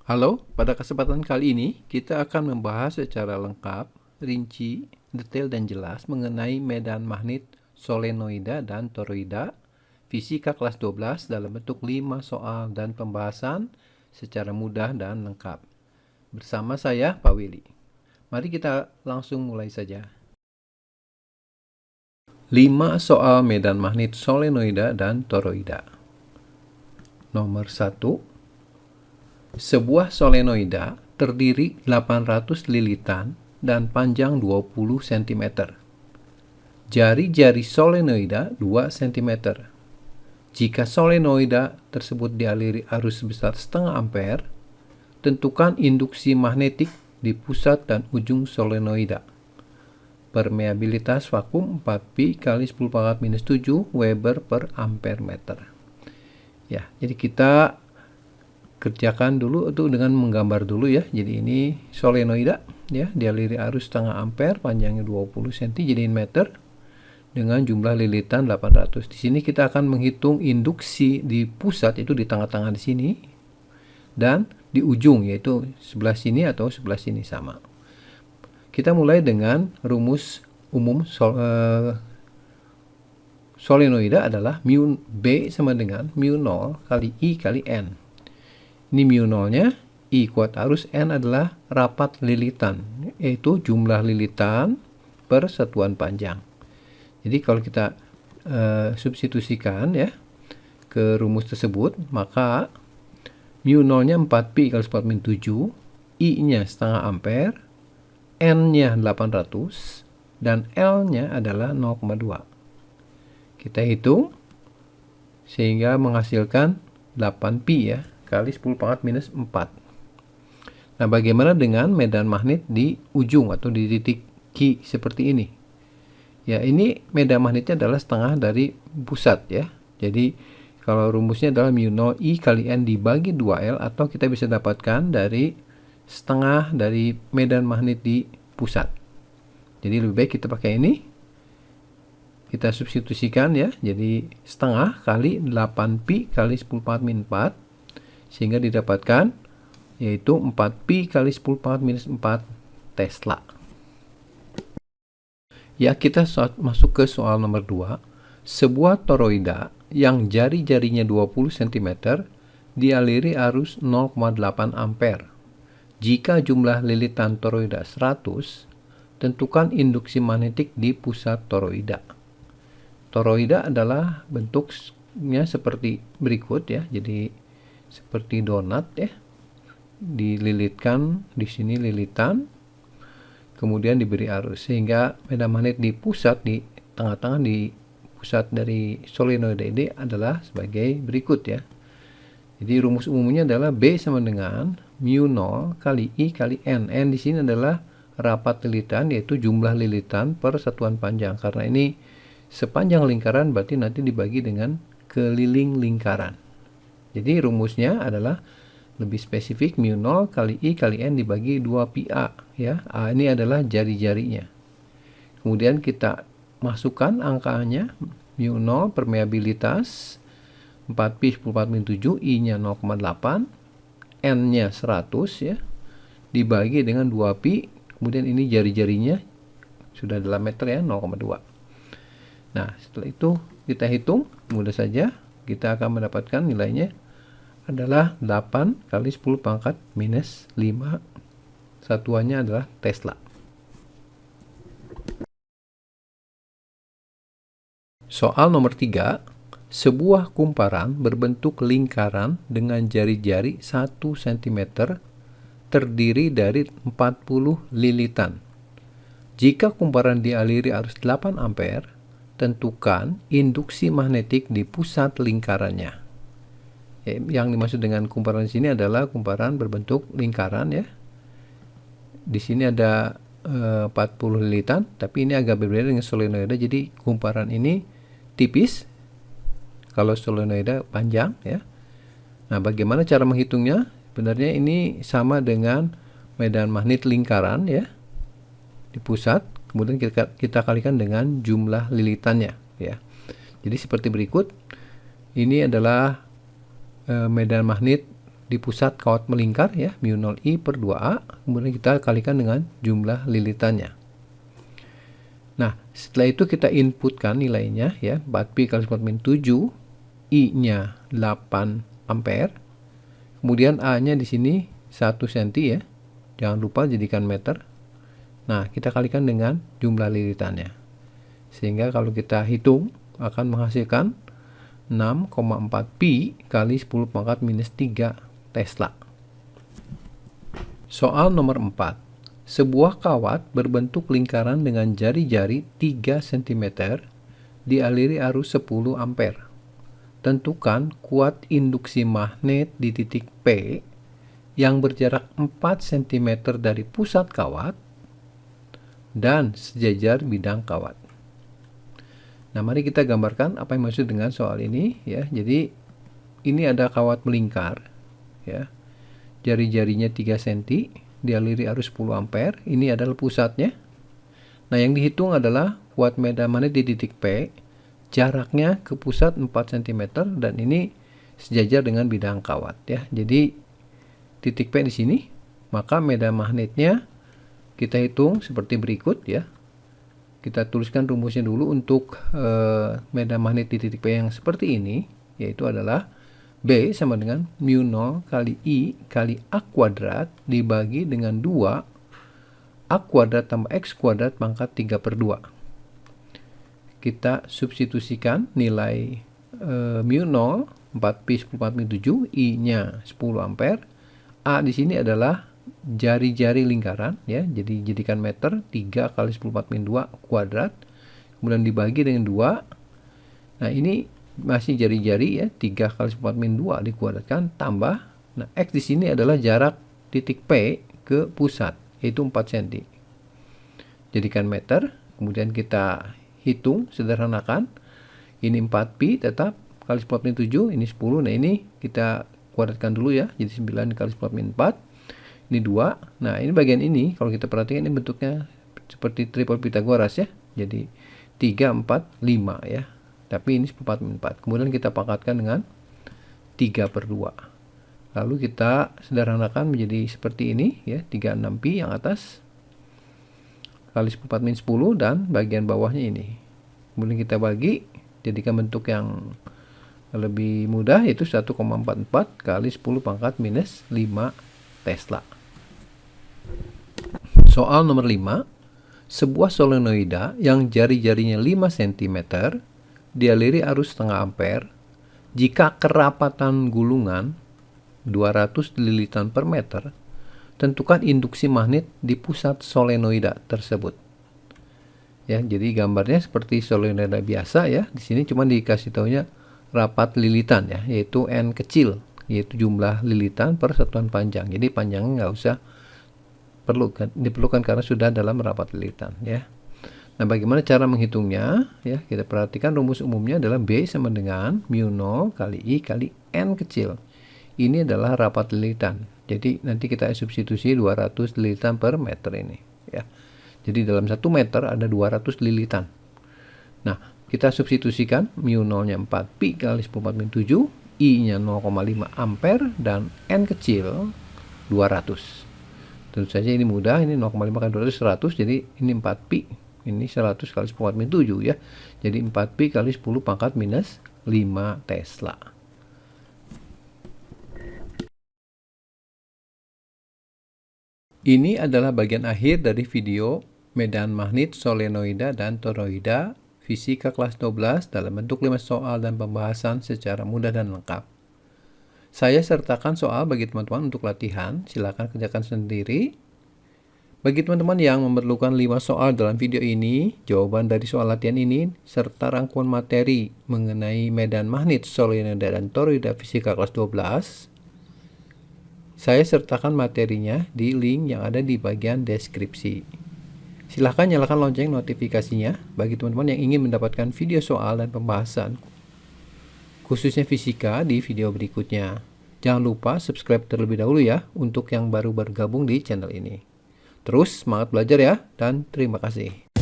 Halo, pada kesempatan kali ini kita akan membahas secara lengkap, rinci, detail dan jelas mengenai medan magnet solenoida dan toroida, fisika kelas 12 dalam bentuk 5 soal dan pembahasan secara mudah dan lengkap. Bersama saya, Pak Willy. Mari kita langsung mulai saja. 5 soal medan magnet solenoida dan toroida. Nomor 1. Sebuah solenoida terdiri 800 lilitan dan panjang 20 cm. Jari-jari solenoida 2 cm. Jika solenoida tersebut dialiri arus sebesar setengah ampere, tentukan induksi magnetik di pusat dan ujung solenoida. Permeabilitas vakum 4pi kali 10⁻⁻⁷ Weber per ampere meter. Ya, jadi kita kerjakan dulu itu dengan menggambar dulu ya. Jadi ini solenoida ya, dialiri arus setengah ampere, panjangnya 20 cm jadiin meter dengan jumlah lilitan 800. Di sini kita akan menghitung induksi di pusat, itu di tengah-tengah di sini, dan di ujung yaitu sebelah sini atau sebelah sini sama. Kita mulai dengan rumus umum solenoida adalah mu B sama dengan mu 0 kali I kali N. Ini mu 0-nya, I kuat arus, N adalah rapat lilitan, yaitu jumlah lilitan per satuan panjang. Jadi kalau kita substitusikan ya ke rumus tersebut, maka mu 0-nya 4pi kali 10⁻⁷, I-nya setengah ampere, N-nya 800, dan L-nya adalah 0,2. Kita hitung sehingga menghasilkan 8pi ya, kali 10⁻⁻⁴. Nah, bagaimana dengan medan magnet di ujung atau di titik Q seperti ini? Ya, ini medan magnetnya adalah setengah dari pusat ya. Jadi, kalau rumusnya adalah mu 0 I kali N dibagi 2L, atau kita bisa dapatkan dari setengah dari medan magnet di pusat. Jadi, lebih baik kita pakai ini. Kita substitusikan ya. Jadi, setengah kali 8pi kali 10⁻⁴, sehingga didapatkan yaitu 4pi kali 10⁻⁴ Tesla. Ya, kita masuk ke soal nomor 2. Sebuah toroida yang jari-jarinya 20 cm dialiri arus 0,8 ampere. Jika jumlah lilitan toroida 100, tentukan induksi magnetik di pusat toroida. Toroida adalah bentuknya seperti berikut ya. Jadi seperti donat ya, dililitkan di sini lilitan, kemudian diberi arus sehingga medan magnet di pusat, di tengah-tengah di pusat dari solenoida ini adalah sebagai berikut ya. Jadi rumus umumnya adalah B sama dengan mu 0 kali I kali N. N di sini adalah rapat lilitan, yaitu jumlah lilitan per satuan panjang. Karena ini sepanjang lingkaran, berarti nanti dibagi dengan keliling lingkaran. Jadi rumusnya adalah lebih spesifik, mu 0 kali I kali N dibagi 2pi A ya. A ini adalah jari-jarinya. Kemudian kita masukkan angkanya, mu 0 permeabilitas 4pi 10⁻⁷, I-nya 0,8, N-nya 100 ya, dibagi dengan 2pi, kemudian ini jari-jarinya sudah dalam meter ya, 0,2. Nah, setelah itu kita hitung, mudah saja kita akan mendapatkan nilainya adalah 8 kali 10⁻⁵. Satuannya adalah Tesla. Soal nomor 3. Sebuah kumparan berbentuk lingkaran dengan jari-jari 1 cm terdiri dari 40 lilitan. Jika kumparan dialiri arus 8 ampere, tentukan induksi magnetik di pusat lingkarannya. Yang dimaksud dengan kumparan di sini adalah kumparan berbentuk lingkaran ya. Di sini ada 40 lilitan, tapi ini agak berbeda dengan solenoida. Jadi kumparan ini tipis, kalau solenoida panjang ya. Nah, bagaimana cara menghitungnya? Sebenarnya ini sama dengan medan magnet lingkaran ya, di pusat, kemudian kita kalikan dengan jumlah lilitannya ya. Jadi seperti berikut. Ini adalah medan magnet di pusat kawat melingkar ya, mu 0 I per 2A, kemudian kita kalikan dengan jumlah lilitannya. Nah, setelah itu kita inputkan nilainya ya, 4pi kali 10⁻7, I-nya 8 ampere. Kemudian A-nya di sini 1 cm ya. Jangan lupa jadikan meter. Nah, kita kalikan dengan jumlah lilitannya. Sehingga kalau kita hitung akan menghasilkan 6,4 pi kali 10⁻⁻3 Tesla. Soal nomor 4. Sebuah kawat berbentuk lingkaran dengan jari-jari 3 cm dialiri arus 10 ampere. Tentukan kuat induksi magnet di titik P yang berjarak 4 cm dari pusat kawat dan sejajar bidang kawat. Nah, mari kita gambarkan apa yang maksud dengan soal ini ya. Jadi ini ada kawat melingkar ya. Jari-jarinya 3 cm dialiri arus 10 ampere. Ini adalah pusatnya. Nah, yang dihitung adalah kuat medan magnet di titik P, jaraknya ke pusat 4 cm dan ini sejajar dengan bidang kawat ya. Jadi titik P di sini, maka medan magnetnya kita hitung seperti berikut ya. Kita tuliskan rumusnya dulu untuk medan magnet di titik P yang seperti ini, yaitu adalah B sama dengan mu 0 kali I kali A kuadrat dibagi dengan 2 A kuadrat tambah X kuadrat pangkat 3 per 2. Kita substitusikan nilai mu 0, 4pi 10⁻7, I-nya 10 ampere. A di sini adalah jari-jari lingkaran ya, jadi jadikan meter 3 kali 10⁻2 kuadrat, kemudian dibagi dengan 2. Nah, ini masih jari-jari ya, 3 kali 10⁻2 dikuadratkan tambah, nah X di sini adalah jarak titik P ke pusat, yaitu 4 cm. Jadikan meter, kemudian kita hitung sederhanakan, ini 4pi tetap kali 10⁻7, ini 10, nah ini kita kuadratkan dulu ya, jadi 9 kali 10⁻4, ini 2. Nah, ini bagian ini kalau kita perhatikan ini bentuknya seperti triple Pythagoras ya. Jadi 3, 4, 5 ya. Tapi ini 10⁻4. Kemudian kita pangkatkan dengan 3 per 2. Lalu kita sederhanakan menjadi seperti ini ya, 36pi yang atas kali 10⁻10 dan bagian bawahnya ini. Kemudian kita bagi, jadikan bentuk yang lebih mudah yaitu 1,44 kali 10⁻⁻5 Tesla. Soal nomor 5. Sebuah solenoida yang jari-jarinya 5 cm dialiri arus setengah ampere jika kerapatan gulungan 200 lilitan per meter, tentukan induksi magnet di pusat solenoida tersebut. Ya, jadi gambarnya seperti solenoida biasa ya. Di sini cuma dikasih taunya rapat lilitan ya, yaitu N kecil, yaitu jumlah lilitan per satuan panjang. Jadi panjangnya nggak usah diperlukan karena sudah dalam rapat lilitan ya. Nah, bagaimana cara menghitungnya ya? Kita perhatikan rumus umumnya adalah B sama dengan mu 0 kali I kali N kecil. Ini adalah rapat lilitan. Jadi nanti kita substitusi 200 lilitan per meter ini ya. Jadi dalam 1 meter ada 200 lilitan. Nah, kita substitusikan mu 0-nya 4pi kali 10⁻7, I-nya 0,5 ampere dan N kecil 200. Tentu saja ini mudah, ini 0,5 kali 200 100, jadi ini 4pi, ini 100 kali 10⁻7 ya. Jadi 4pi kali 10⁻⁻5 Tesla. Ini adalah bagian akhir dari video medan magnet solenoida dan toroida fisika kelas 12 dalam bentuk 5 soal dan pembahasan secara mudah dan lengkap. Saya sertakan soal bagi teman-teman untuk latihan, silakan kerjakan sendiri. Bagi teman-teman yang memerlukan 5 soal dalam video ini, jawaban dari soal latihan ini, serta rangkuman materi mengenai medan magnet solenoida dan toroida fisika kelas 12, saya sertakan materinya di link yang ada di bagian deskripsi. Silahkan nyalakan lonceng notifikasinya bagi teman-teman yang ingin mendapatkan video soal dan pembahasan khususnya fisika di video berikutnya. Jangan lupa subscribe terlebih dahulu ya untuk yang baru bergabung di channel ini. Terus semangat belajar ya, dan terima kasih.